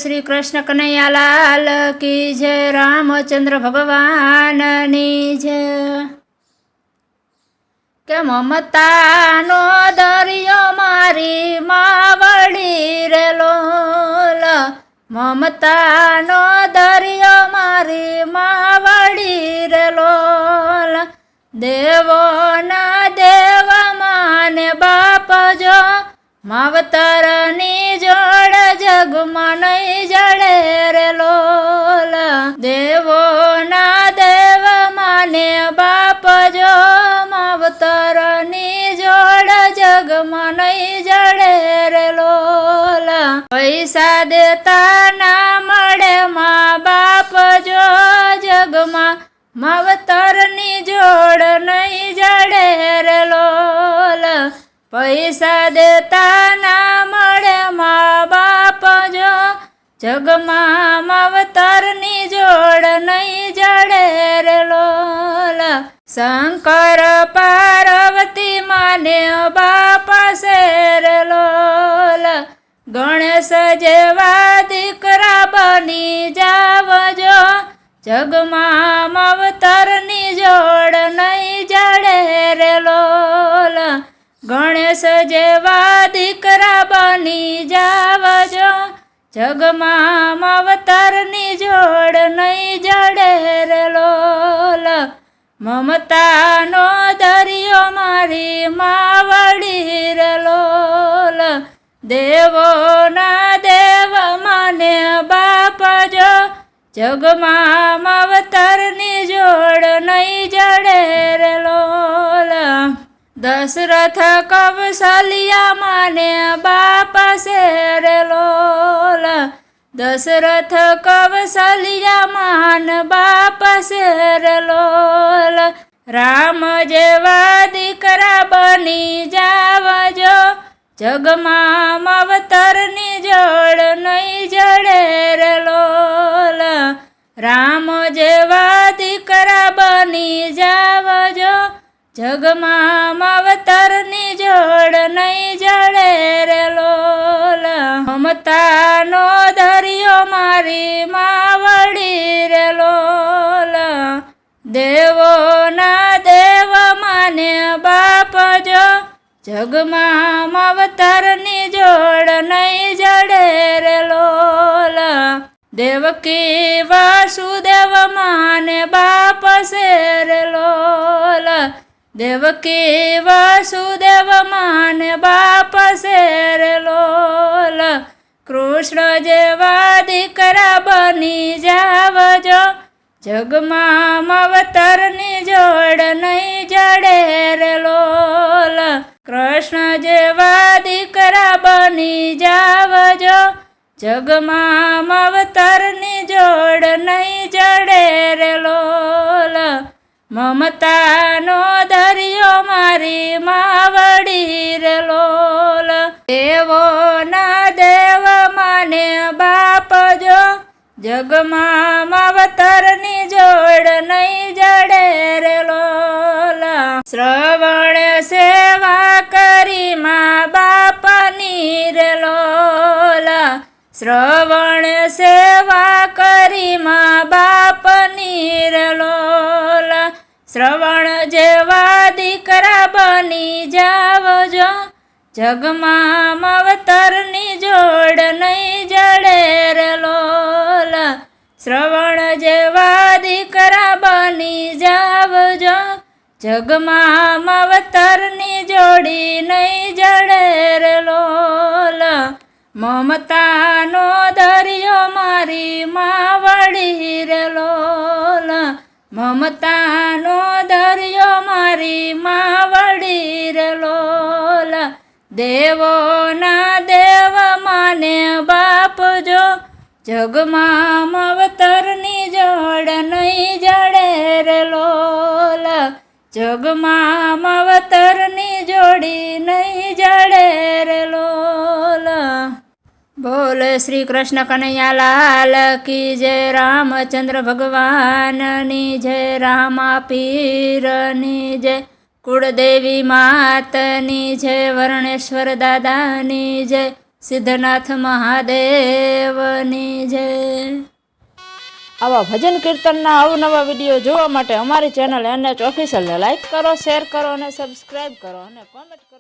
श्री कृष्ण कन्हैयालाल की जय। रामचंद्र भगवान नी जय। के ममतानो दरियो मारी मावड़ी रे लोल, ममतानो दरियो मारी मावड़ी रे लोल। देवो ना देव माने बाप जो मावतरनी जोड़ जगमा नहीं जड़े रे लोल। देवो ना देव माने बाप जो मावतरनी जोड़ जगमा नहीं जड़े रे लोल। पैसा देता ना मड़े माँ बाप जो जगमा मावतरनी जोड़ नहीं जड़े रे लोल। पैसा देता ना मड़े माँ बाप जो जगमा मावतरनी जोड़ नहीं जड़े रे लोल। शंकर पार्वती माने बाप से रे लोल। गणेश जेवा दीकरा बनी जावजो जगमा मावतरनी जोड़ नहीं जड़े रे लोल। गणेश जेवा दीकरा बनी जावजो जगमा मावतरनी जोड़ नहीं जड़े रे लोल। ममतानो दरियो मारी मावड़ी रे लोल। देवो ना देव माने बाप जो जगमा मावतरनी जोड़ नहीं जड़े रे लोल। दशरथ कौशल्या माने बाप से रे लोल। दशरथ कौशल्या मान बाप से रे लोल। राम जेवा दीकरा बनी जावजो जगमा मावतरनी जोड़ नहीं जड़े रे लोल। राम जेवा दीकरा बनी जावजो जगमा मावतरनी जोड़ नहीं जड़े रे लोल। ममतानो दरियो मारी मावड़ी रे लोल। देवो ना देव माने बाप जो जगमा मावतरनी जोड़ नहीं जड़े रे लोल। देवकी वासुदेव माने बाप से रे लोल। देवकी वासुदेव माने बाप से रे लोल। कृष्ण जेवा दीकरा बनी जावजो जगमा मावतरनी जोड़ नहीं जड़े रे लोल। कृष्ण जेवा दीकरा बनी जावजो जगमा मावतरनी जोड़ नहीं जड़े रे लोल। ममतानो दरियो मारी मावड़ी रे लोल। देवो ना देव माने बाप जो जगमा मावतरनी जोड़ नहीं जड़े रे लोल। श्रवण सेवा करी माँ बापनी रे लोल। श्रवण सेवा करी माँ बापनी रे लोल। श्रवण जेवा दीकरा बनी जावजो जगमा मावतरनी जोड़ नहीं जड़े रे लोल। श्रवण जेवा दीकरा बनी जावजो जगमा मावतरनी जोड़ी नहीं जड़े रे लोल। ममतानो दरियो मारी मावड़ी रे लोल। ममतानो दरियो मारी मावड़ी रे लोल। देवो ना देव माने बाप जो जगमा मावतरनी जोड़ नहीं जड़े रे लोल। जगमा मावतरनी जोड़ी नहीं जड़े रे लोल। बोल श्री कृष्ण कन्हैयालाल की जय। रामचंद्र भगवान नी जय। रामा पीर नी जय। कुळदेवी मातनी जय। वर्णेश्वर दादानी जय। સિદ્ધનાથ મહાદેવની જય। આવા ભજન કીર્તનના અવનવા વિડીયો જોવા માટે અમારી ચેનલ NH ઓફિશિયલને લાઈક કરો, શેર કરો અને સબસ્ક્રાઈબ કરો અને કોમેન્ટ કરો।